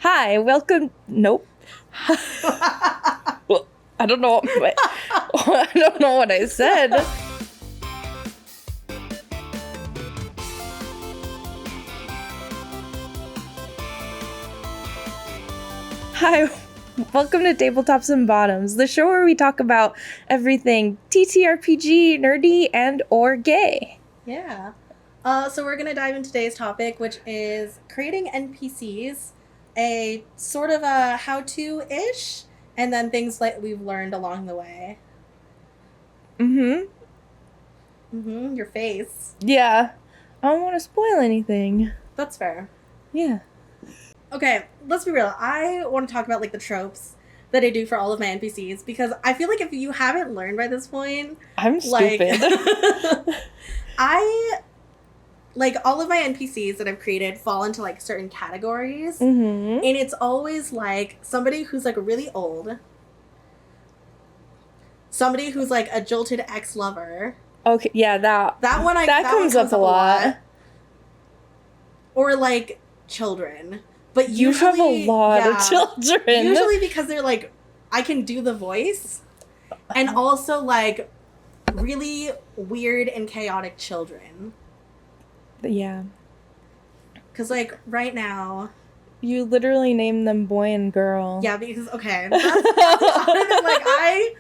Hi, welcome. Nope. Well, I don't know. I don't know what I said. Hi, welcome to Tabletops and Bottoms, the show where we talk about everything TTRPG, nerdy, and or gay. Yeah. So we're going to dive into today's topic, which is creating NPCs, a sort of a how-to-ish, and then things like we've learned along the way. Your face. Yeah. I don't want to spoil anything. That's fair. Yeah. Okay, let's be real. I want to talk about, like, the tropes that I do for all of my NPCs, because I feel like if you haven't learned by this point... I'm stupid. Like, all of my NPCs that I've created fall into, like, certain categories. Mm-hmm. And it's always, like, somebody who's, like, really old. Somebody who's, like, a jilted ex-lover. Okay, yeah, that That comes up a lot. Or, like, children. But you have a lot of children. Usually because they're, like, I can do the voice. And also, like, really weird and chaotic children. Yeah. Because, like, right now... You literally name them boy and girl. Yeah, because, okay. That's like, I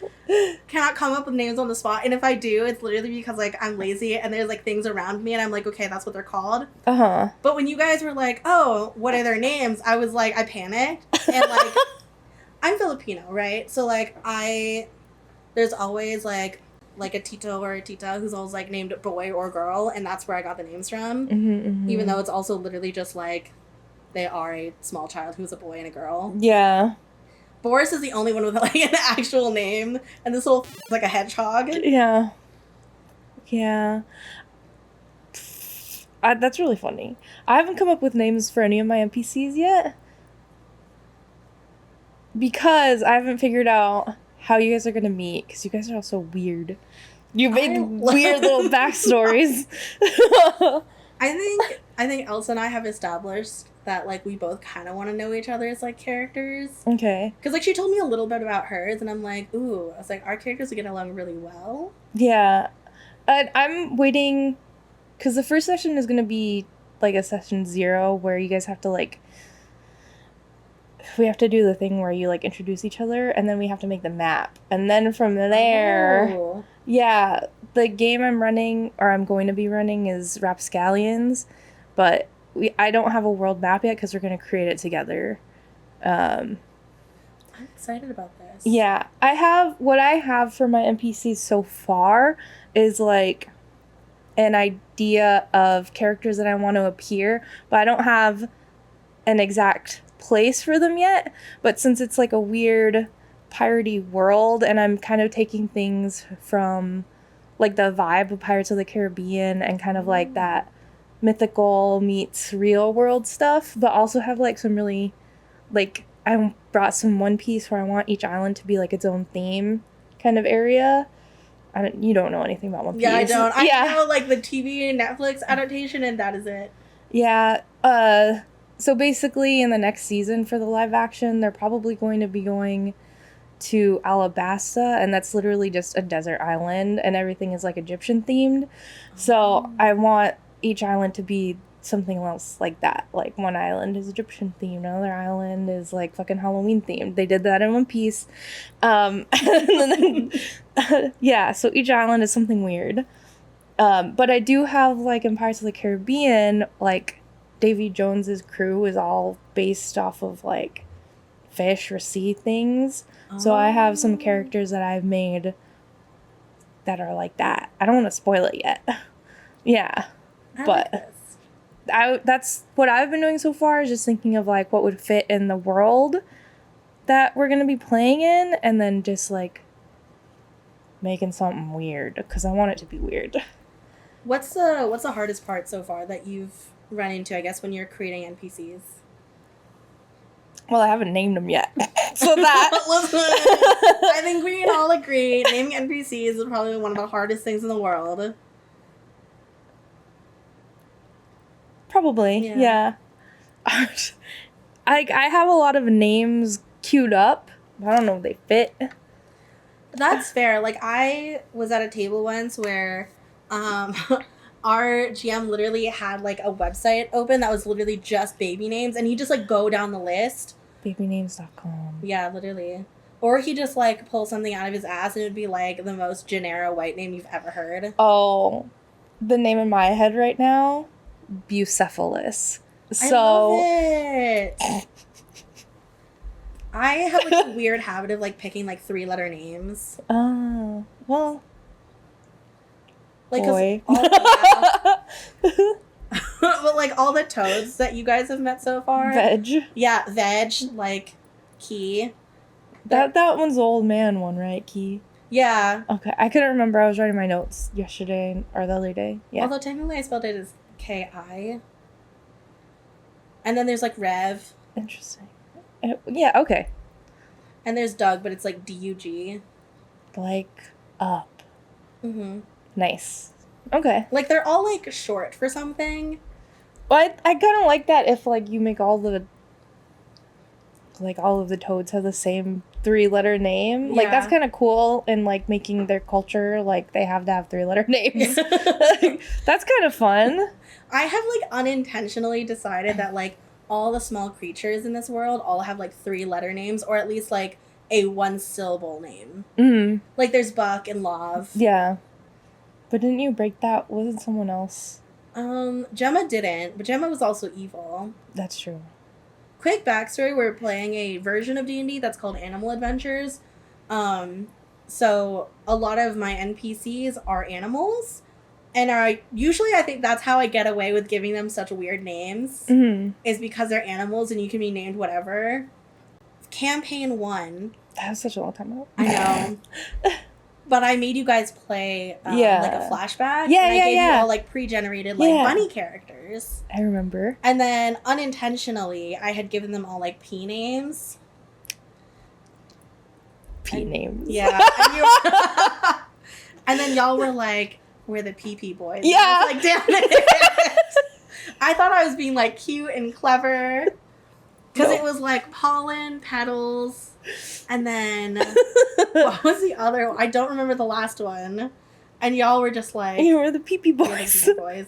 cannot come up with names on the spot. And if I do, it's literally because, like, I'm lazy and there's, like, things around me. And I'm like, okay, that's what they're called. Uh-huh. But when you guys were like, oh, what are their names? I was like, I panicked. And, like, I'm Filipino, right? So, like, there's always, like a Tito or a Tita who's always, like, named boy or girl, and that's where I got the names from. Even though it's also literally just, like, they are a small child who's a boy and a girl. Yeah. Boris is the only one with, like, an actual name, and this little is like a hedgehog. Yeah. Yeah. That's really funny. I haven't come up with names for any of my NPCs yet. Because I haven't figured out how you guys are going to meet, because you guys are all so weird. You made weird little backstories. I think Elsa and I have established that, like, we both kind of want to know each other's, like, characters. Okay. Because, like, she told me a little bit about hers, and I'm like, ooh. I was like, our characters are getting along really well. Yeah. I'm waiting, because the first session is going to be, like, a session 0, where you guys have to, like... We have to do the thing where you, like, introduce each other, and then we have to make the map. And then from there... Oh. Yeah, the game I'm running, or I'm going to be running, is Rapscallions, but I don't have a world map yet, because we're going to create it together. I'm excited about this. Yeah, what I have for my NPCs so far is, like, an idea of characters that I want to appear, but I don't have an exact place for them yet. But since it's, like, a weird piratey world, and I'm kind of taking things from, like, the vibe of Pirates of the Caribbean and kind of like that mythical meets real world stuff, but also have, like, some really, like, I brought some One Piece where I want each island to be, like, its own theme kind of area. You don't know anything about One Piece. Yeah, I don't. I know, like, the TV and Netflix adaptation, and that is it. Yeah. So basically in the next season for the live action, they're probably going to be going to Alabasta, and that's literally just a desert island, and everything is, like, Egyptian themed. So I want each island to be something else like that. Like, one island is Egyptian themed, another island is, like, fucking Halloween themed. They did that in One Piece. And then, yeah, so each island is something weird. But I do have, like, in Pirates of the Caribbean, like, Davy Jones's crew is all based off of, like, fish or sea things. So I have some characters that I've made that are like that. I don't want to spoil it yet. Yeah. That's what I've been doing so far, is just thinking of, like, what would fit in the world that we're going to be playing in, and then just, like, making something weird, because I want it to be weird. What's the hardest part so far that you've run into, I guess, when you're creating NPCs? Well, I haven't named them yet. So that... Listen, I think we can all agree naming NPCs is probably one of the hardest things in the world. Probably, yeah. I have a lot of names queued up. I don't know if they fit. That's fair. Like, I was at a table once where our GM literally had, like, a website open that was literally just baby names, and he'd just, like, go down the list. Babynames.com. Yeah, literally. Or he'd just, like, pull something out of his ass, and it would be, like, the most generic white name you've ever heard. Oh, the name in my head right now, Bucephalus. I love it. I have, like, a weird habit of, like, picking, like, 3-letter names. Oh, well, Like, boy. But, like, all the toads that you guys have met so far. Veg. Yeah, veg, like, Key. That one's the old man one, right, Key? Yeah. Okay, I couldn't remember. I was writing my notes yesterday or the other day. Yeah. Although technically I spelled it as Ki. And then there's, like, Rev. Interesting. Yeah, okay. And there's Doug, but it's, like, Dug. Like, up. Mm-hmm. Nice. Okay. Like, they're all, like, short for something. Well, I kind of like that if, like, you make all of the toads have the same 3-letter name. Yeah. Like, that's kind of cool, and, like, making their culture, like, they have to have 3-letter names. That's kind of fun. I have, like, unintentionally decided that, like, all the small creatures in this world all have, like, 3-letter names, or at least, like, a 1-syllable name. Mm. Like, there's Buck and Love. Yeah. But didn't you break that? Wasn't someone else? Gemma didn't, but Gemma was also evil. That's true. Quick backstory, we're playing a version of D&D that's called Animal Adventures. So a lot of my NPCs are animals. And I think that's how I get away with giving them such weird names. Mm-hmm. Is because they're animals and you can be named whatever. Campaign 1. That was such a long time ago. I know. But I made you guys play like a flashback. Yeah, and I gave yeah. you all like pre-generated like bunny characters. I remember. And then unintentionally, I had given them all like P names. Names. Yeah. And then y'all were like, we're the PP boys. Yeah. I was like, damn it. I thought I was being like cute and clever. Because it was like pollen, petals, and then what was the other one? I don't remember the last one. And y'all were just like, you were the PP boys. The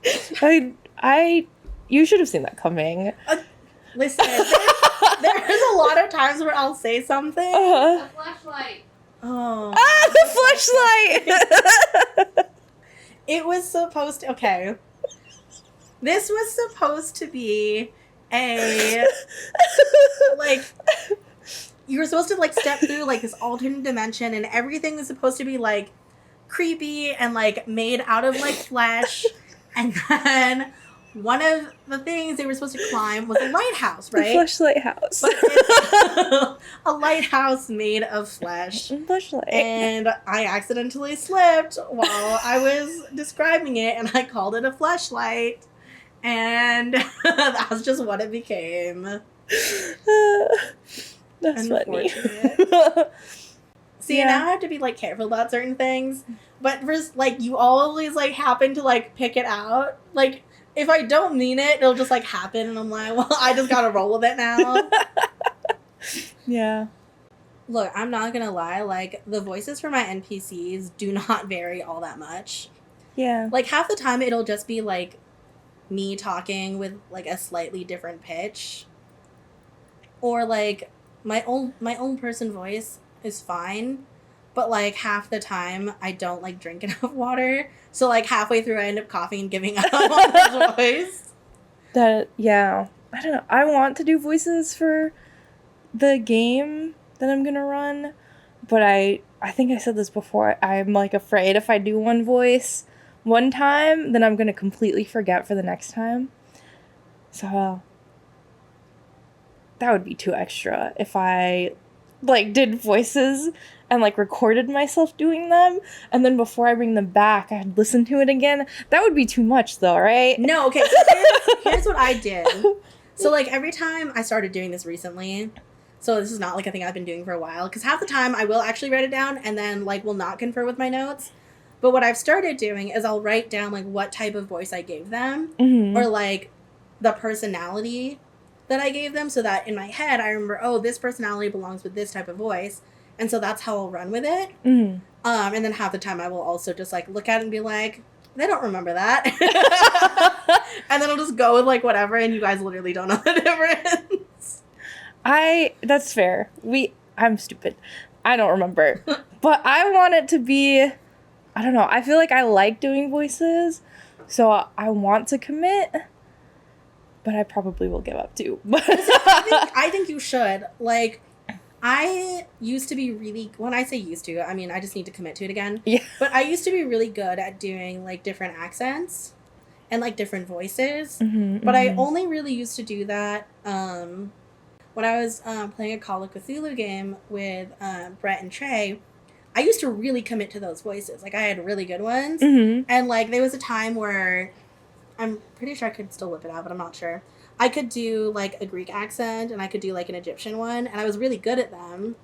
PP boys. You should have seen that coming. Listen, there's a lot of times where I'll say something. The flashlight. Oh. The flashlight! It was supposed to, okay. This was supposed to be a, like, you were supposed to, like, step through, like, this alternate dimension, and everything was supposed to be, like, creepy and, like, made out of, like, flesh. And then one of the things they were supposed to climb was a lighthouse, right? The flashlight house. But it's a lighthouse made of flesh. Flashlight. And I accidentally slipped while I was describing it, and I called it a fleshlight. And that's just what it became. That's funny. See, now I have to be, like, careful about certain things. But, like, you always, like, happen to, like, pick it out. Like, if I don't mean it, it'll just, like, happen. And I'm like, well, I just gotta roll with it now. Yeah. Look, I'm not gonna lie. Like, the voices for my NPCs do not vary all that much. Yeah. Like, half the time it'll just be, like, me talking with, like, a slightly different pitch. Or, like, my own person voice is fine. But, like, half the time I don't, like, drink enough water. So, like, halfway through I end up coughing and giving up on the voice. Yeah. I don't know. I want to do voices for the game that I'm gonna run. But I think I said this before. I'm, like, afraid if I do one voice one time, then I'm gonna completely forget for the next time. So that would be too extra if I, like, did voices and, like, recorded myself doing them, and then before I bring them back, I had listened to it again. That would be too much, though, right? No, okay, so here's what I did. So, like, every time I started doing this recently, so this is not, like, a thing I've been doing for a while, because half the time I will actually write it down and then, like, will not confer with my notes. But what I've started doing is I'll write down like what type of voice I gave them, or like the personality that I gave them, so that in my head I remember, oh, this personality belongs with this type of voice, and so that's how I'll run with it. And then half the time I will also just like look at it and be like, they don't remember that. And then I'll just go with like whatever, and you guys literally don't know the difference. That's fair. I'm stupid. I don't remember. But I want it to be, I don't know. I feel like I like doing voices, so I want to commit, but I probably will give up too. I think you should. Like, I used to be really, when I say used to, I mean, I just need to commit to it again. Yeah. But I used to be really good at doing like different accents and like different voices. But I only really used to do that when I was playing a Call of Cthulhu game with Brett and Trey. I used to really commit to those voices. Like, I had really good ones. And like, there was a time where I'm pretty sure I could still whip it out, but I'm not sure. I could do like a Greek accent, and I could do like an Egyptian one, and I was really good at them.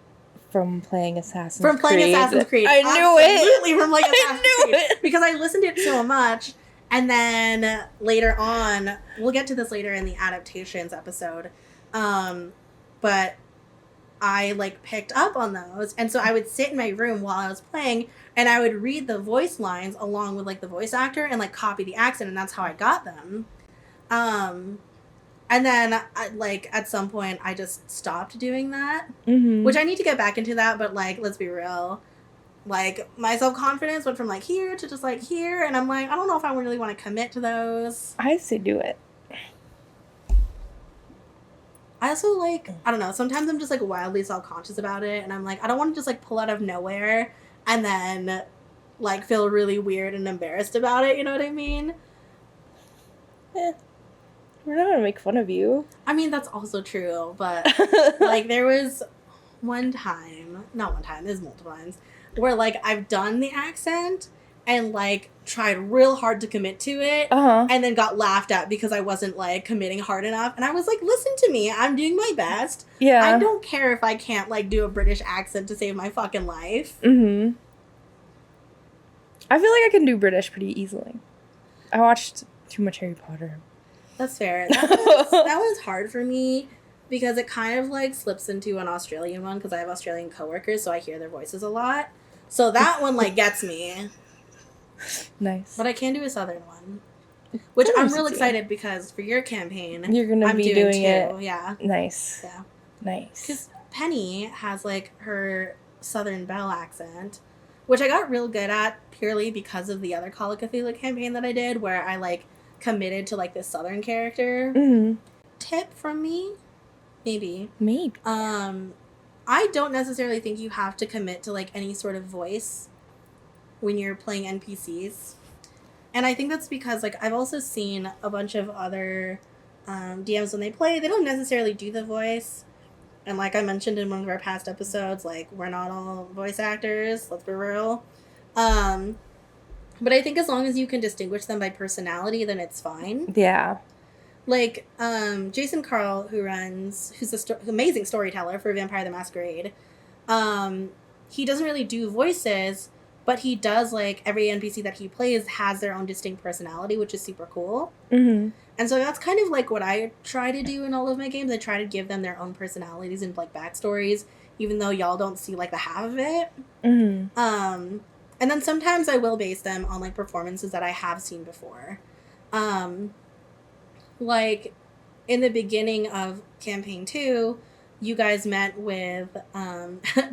From playing Assassin's Creed. I knew it. Absolutely, from playing Assassin's Creed. It. Because I listened to it so much. And then later on, we'll get to this later in the adaptations episode, but I like picked up on those. And so I would sit in my room while I was playing, and I would read the voice lines along with like the voice actor and like copy the accent, and that's how I got them. And then, at some point, I just stopped doing that, which I need to get back into that, but, like, let's be real. Like, my self-confidence went from, like, here to just, like, here, and I'm like, I don't know if I really want to commit to those. I say do it. I also, like, I don't know, sometimes I'm just, like, wildly self-conscious about it, and I'm like, I don't want to just, like, pull out of nowhere and then, like, feel really weird and embarrassed about it, you know what I mean? Yeah. We're not gonna make fun of you. I mean, that's also true, but, like, there was not one time, there's multiple times, where, like, I've done the accent and, like, tried real hard to commit to it, and then got laughed at because I wasn't, like, committing hard enough, and I was like, listen to me, I'm doing my best. Yeah. I don't care if I can't, like, do a British accent to save my fucking life. I feel like I can do British pretty easily. I watched too much Harry Potter. That's fair. That was hard for me because it kind of like slips into an Australian one because I have Australian coworkers, so I hear their voices a lot. So that one like gets me. Nice. But I can do a southern one, which I'm real excited because for your campaign, you're gonna be doing it. Yeah. Nice. Yeah. Nice. Because Penny has like her Southern Belle accent, which I got real good at purely because of the other Call of Cthulhu campaign that I did, where I like committed to like this southern character. Tip from me, maybe I don't necessarily think you have to commit to like any sort of voice when you're playing NPCs, and I think that's because like I've also seen a bunch of other DMs when they play, they don't necessarily do the voice, and like I mentioned in one of our past episodes, like we're not all voice actors, let's be real. But I think as long as you can distinguish them by personality, then it's fine. Yeah. Like, Jason Carl, who's an amazing storyteller for Vampire the Masquerade, he doesn't really do voices, but he does, like, every NPC that he plays has their own distinct personality, which is super cool. And so that's kind of, like, what I try to do in all of my games. I try to give them their own personalities and, like, backstories, even though y'all don't see, like, the half of it. And then sometimes I will base them on, like, performances that I have seen before. Like, in the beginning of Campaign 2, you guys met with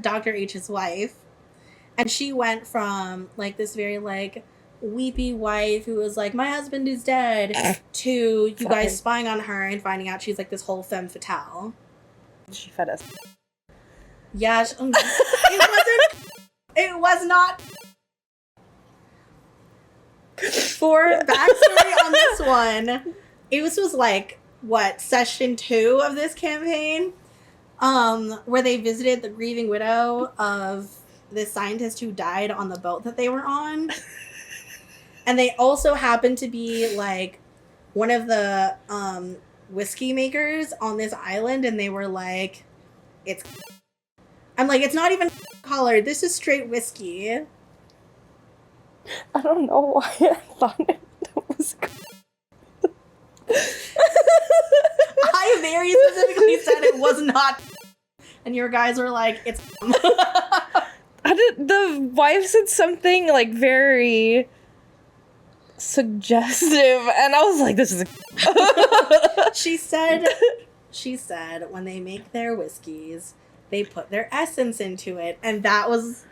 Dr. H's wife. And she went from, like, this very, like, weepy wife who was like, my husband is dead, to you guys spying on her and finding out she's, like, this whole femme fatale. She fed us. Yeah, it was not... For backstory on this one, it was like, session 2 of this campaign, where they visited the grieving widow of this scientist who died on the boat that they were on. And they also happened to be, like, one of the whiskey makers on this island, and they were like, I'm like, it's not even colored, this is straight whiskey. I don't know why I thought it was. I very specifically said it was not, and your guys were like, it's. The wife said something like very suggestive, and I was like, "This is." She said when they make their whiskeys, they put their essence into it, and that's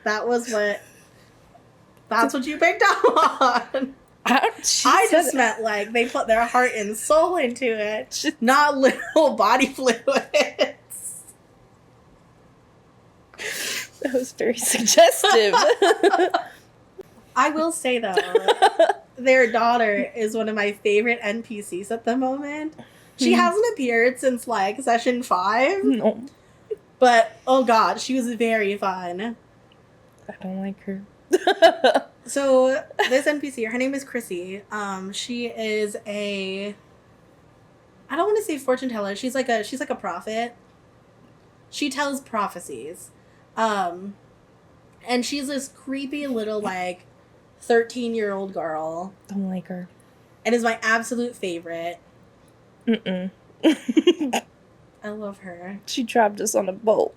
what you picked up on. I just meant like they put their heart and soul into it, not little body fluids. That was very suggestive. I will say though, their daughter is one of my favorite NPCs at the moment. She hasn't appeared since like session 5. No. But oh god, she was very fun. I don't like her. So this NPC, her name is Chrissy. She is I don't want to say fortune teller. She's like a prophet. She tells prophecies. And she's this creepy little like 13-year-old girl. Don't like her. And is my absolute favorite. Mm-mm. I love her. She trapped us on a boat.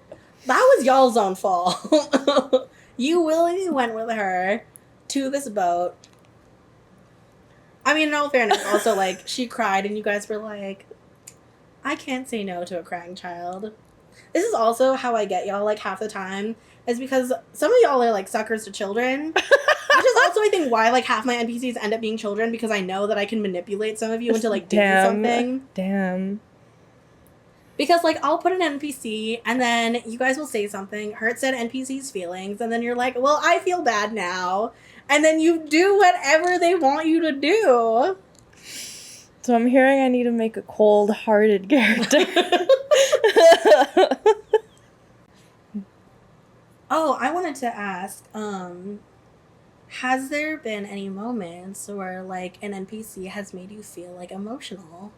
That was y'all's own fault. You willingly went with her to this boat. I mean, in all fairness, also, like, she cried and you guys were like, I can't say no to a crying child. This is also how I get y'all, like, half the time, is because some of y'all are, like, suckers to children. Which is also, I think, why, like, half my NPCs end up being children, because I know that I can manipulate some of you into, like, doing something. Damn. Because, like, I'll put an NPC, and then you guys will say something, hurt said NPC's feelings, and then you're like, well, I feel bad now. And then you do whatever they want you to do. So I'm hearing I need to make a cold-hearted character. Oh, I wanted to ask, has there been any moments where, like, an NPC has made you feel, like, emotional?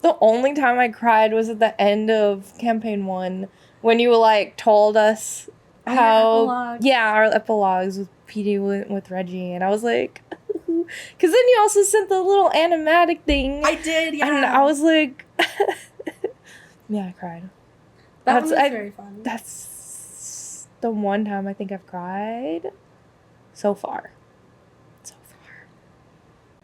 The only time I cried was at the end of campaign 1 when you like told us how our epilogues with PD with Reggie, and I was like, because then you also sent the little animatic thing. I did, yeah. And I was like, yeah, I cried. That was very fun. That's the one time I think I've cried so far.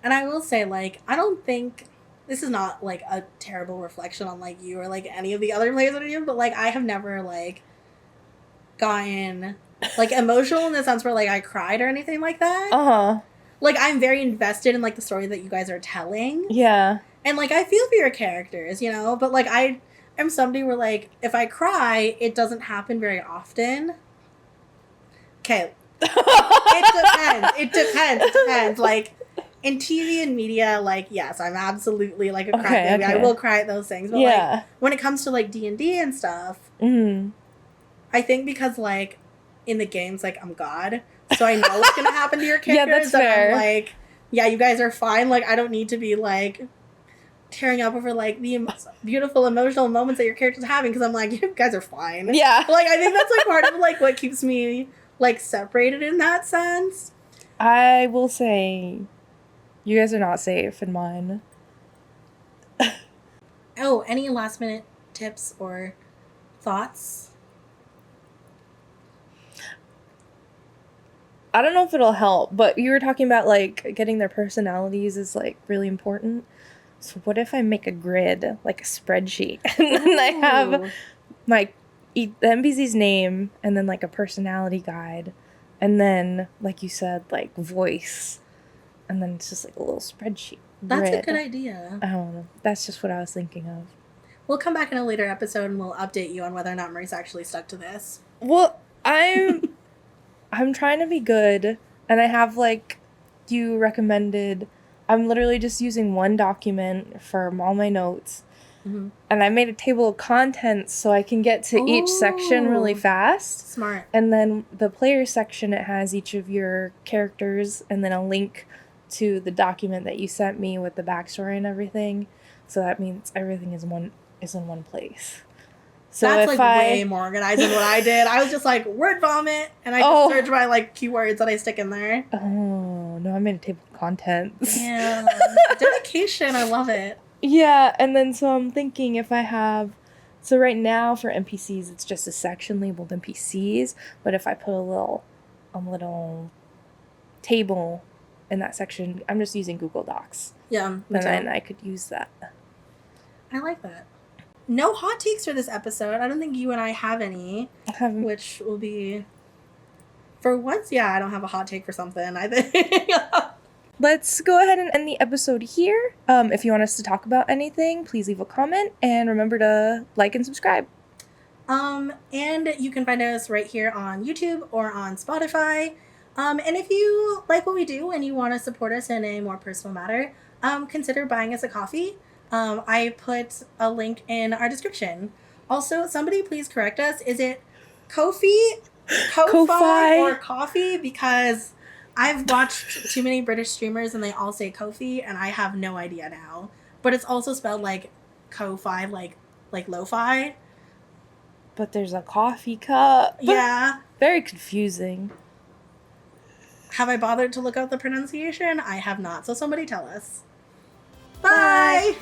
And I will say, like, I don't think this is not, like, a terrible reflection on, like, you or, like, any of the other players that are here, but, like, I have never, like, gotten, like, emotional in the sense where, like, I cried or anything like that. Uh-huh. Like, I'm very invested in, like, the story that you guys are telling. Yeah. And, like, I feel for your characters, you know? But, like, I am somebody where, like, if I cry, it doesn't happen very often. Okay. It depends. Like, in TV and media, like, yes, I'm absolutely, like, a crybaby. Okay. I will cry at those things. But, like, when it comes to, like, D&D and stuff, I think because, like, in the games, like, I'm God, so I know what's going to happen to your characters. Yeah, that's fair. I'm like, yeah, you guys are fine. Like, I don't need to be, like, tearing up over, like, the beautiful emotional moments that your character's having, because I'm like, you guys are fine. Yeah. Like, I think that's, like, part of, like, what keeps me, like, separated in that sense. I will say, you guys are not safe in mine. Oh, any last minute tips or thoughts? I don't know if it'll help, but you were talking about, like, getting their personalities is, like, really important. So what if I make a grid, like a spreadsheet, and then I have the NPC's name, and then, like, a personality guide, and then, like you said, like, voice, and then it's just, like, a little spreadsheet. That's a good idea. I don't know. That's just what I was thinking of. We'll come back in a later episode, and we'll update you on whether or not Marisa actually stuck to this. Well, I'm trying to be good, and I have, like, you recommended, I'm literally just using one document for all my notes, and I made a table of contents so I can get to each section really fast. Smart. And then the player section, it has each of your characters, and then a link to the document that you sent me with the backstory and everything, so that means everything is in one place. So that's if like way more organized than what I did. I was just like word vomit, and I just search by like keywords that I stick in there. Oh no, I made a table of contents. Yeah, dedication. I love it. Yeah, and then so I'm thinking if I have, so right now for NPCs it's just a section labeled NPCs, but if I put a little table in that section, I'm just using Google Docs. Yeah, and then I could use that. I like that. No hot takes for this episode. I don't think you and I have any, which will be, for once, yeah, I don't have a hot take for something, I think. Let's go ahead and end the episode here. If you want us to talk about anything, please leave a comment, and remember to like and subscribe. And you can find us right here on YouTube or on Spotify. And if you like what we do and you want to support us in a more personal matter, consider buying us a coffee. I put a link in our description. Also, somebody please correct us. Is it Ko-fi or coffee? Because I've watched too many British streamers and they all say Ko-fi, and I have no idea now. But it's also spelled like Ko-fi, like lo-fi. But there's a coffee cup. Yeah. Very confusing. Have I bothered to look up the pronunciation? I have not. So somebody tell us. Bye.